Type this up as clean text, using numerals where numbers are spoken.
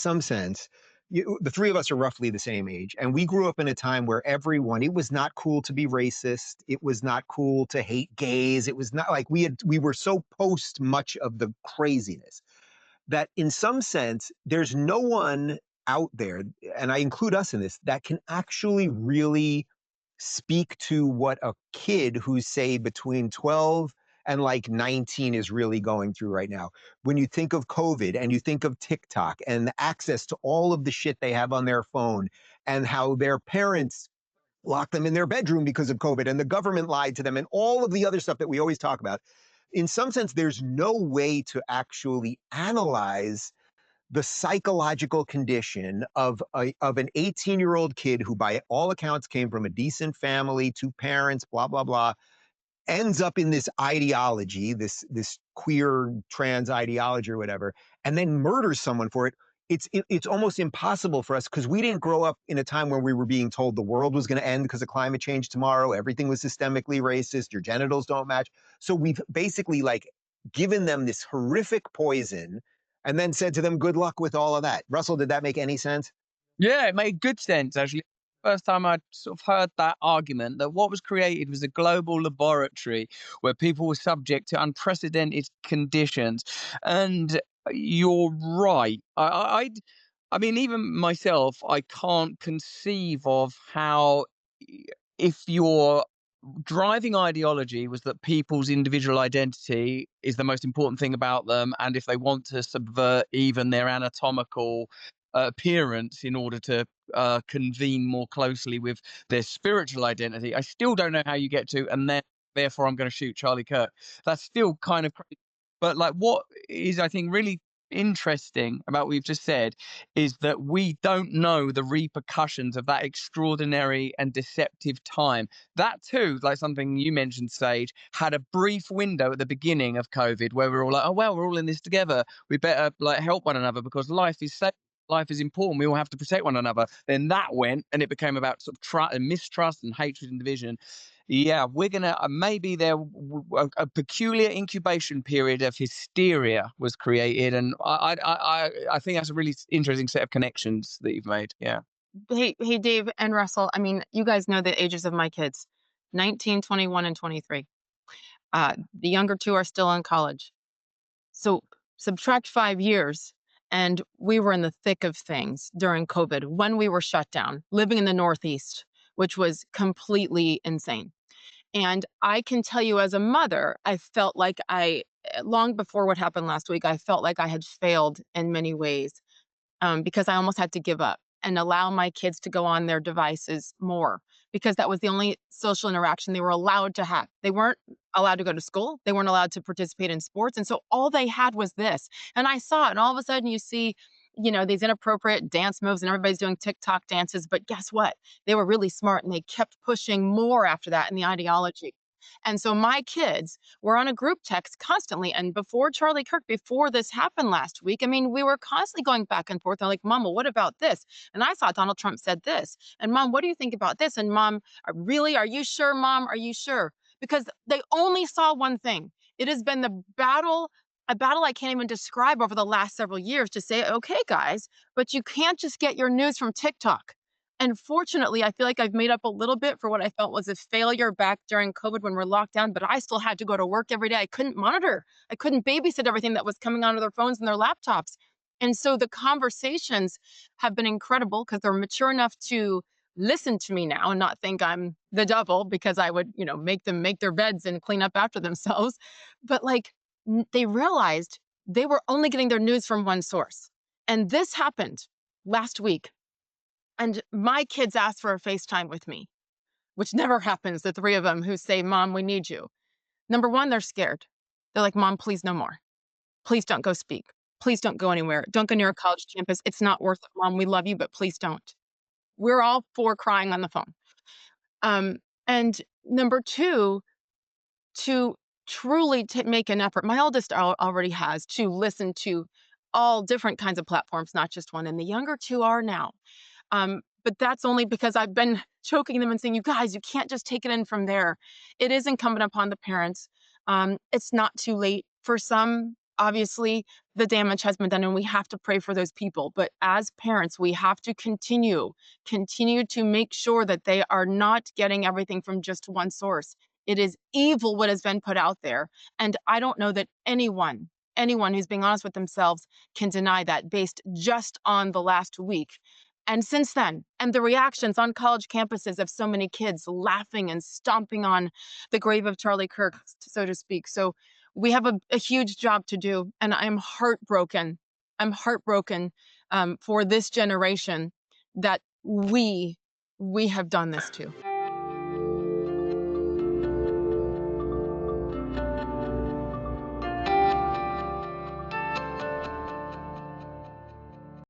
some sense, the three of us are roughly the same age, and we grew up in a time where everyone, it was not cool to be racist. It was not cool to hate gays. It was not like we were so post much of the craziness that in some sense, there's no one out there, and I include us in this, that can actually really speak to what a kid who's, say, between 12 and like 19 is really going through right now. When you think of COVID and you think of TikTok and the access to all of the shit they have on their phone and how their parents locked them in their bedroom because of COVID and the government lied to them and all of the other stuff that we always talk about. In some sense, there's no way to actually analyze the psychological condition of an 18-year-old kid who, by all accounts, came from a decent family, two parents, blah blah blah, ends up in this ideology, this queer trans ideology or whatever, and then murders someone for it. It's almost impossible for us because we didn't grow up in a time where we were being told the world was going to end because of climate change tomorrow. Everything was systemically racist. Your genitals don't match. So we've basically like given them this horrific poison and then said to them, good luck with all of that. Russell, did that make any sense? Yeah, it made good sense actually. First time I sort of heard that argument that what was created was a global laboratory where people were subject to unprecedented conditions. And you're right. I mean, even myself, I can't conceive of how if your driving ideology was that people's individual identity is the most important thing about them, and if they want to subvert even their anatomical appearance in order to convene more closely with their spiritual identity, I still don't know how you get to, and then therefore I'm going to shoot Charlie Kirk. That's still kind of crazy. But like, what is I think really interesting about what we've just said is that we don't know the repercussions of that extraordinary and deceptive time. That too, like something you mentioned, Sage, had a brief window at the beginning of COVID where we're all like, oh well, we're all in this together. We better like help one another because life is safe. Life is important. We all have to protect one another. Then that went, and it became about sort of and mistrust and hatred and division. Yeah, we're gonna maybe a peculiar incubation period of hysteria was created, and I think that's a really interesting set of connections that you've made. Yeah. Hey, Dave and Russell. I mean, you guys know the ages of my kids, 19, 21, and 23. The younger two are still in college. So subtract 5 years, and we were in the thick of things during COVID when we were shut down, living in the Northeast, which was completely insane. And I can tell you as a mother, I felt like long before what happened last week, I felt like I had failed in many ways, because I almost had to give up and allow my kids to go on their devices more because that was the only social interaction they were allowed to have. They weren't allowed to go to school. They weren't allowed to participate in sports. And so all they had was this. And I saw it. And all of a sudden you see, these inappropriate dance moves and everybody's doing TikTok dances. But guess what? They were really smart and they kept pushing more after that in the ideology. And so my kids were on a group text constantly. And before Charlie Kirk, before this happened last week, I mean, we were constantly going back and forth. I'm like, Mom, well, what about this? And I saw Donald Trump said this. And Mom, what do you think about this? And Mom, really? Are you sure, Mom? Are you sure? Because they only saw one thing. It has been a battle I can't even describe over the last several years to say, okay, guys, but you can't just get your news from TikTok. And fortunately, I feel like I've made up a little bit for what I felt was a failure back during COVID when we're locked down, but I still had to go to work every day. I couldn't monitor. I couldn't babysit everything that was coming onto their phones and their laptops. And so the conversations have been incredible because they're mature enough to listen to me now and not think I'm the devil because I would, make them make their beds and clean up after themselves. But like they realized they were only getting their news from one source. And this happened last week. And my kids asked for a FaceTime with me, which never happens. The three of them who say, Mom, we need you. Number one, they're scared. They're like, Mom, please no more. Please don't go speak. Please don't go anywhere. Don't go near a college campus. It's not worth it, Mom. We love you, but please don't. We're all four crying on the phone. And number two, to truly make an effort. My oldest already has to listen to all different kinds of platforms, not just one. And the younger two are now. But that's only because I've been choking them and saying, you guys, you can't just take it in from there. It is incumbent upon the parents. It's not too late for some. Obviously, the damage has been done and we have to pray for those people. But as parents, we have to continue to make sure that they are not getting everything from just one source. It is evil what has been put out there. And I don't know that anyone who's being honest with themselves can deny that based just on the last week. And since then, and the reactions on college campuses of so many kids laughing and stomping on the grave of Charlie Kirk, so to speak. So we have a huge job to do, and I'm heartbroken. I'm heartbroken for this generation that we have done this to.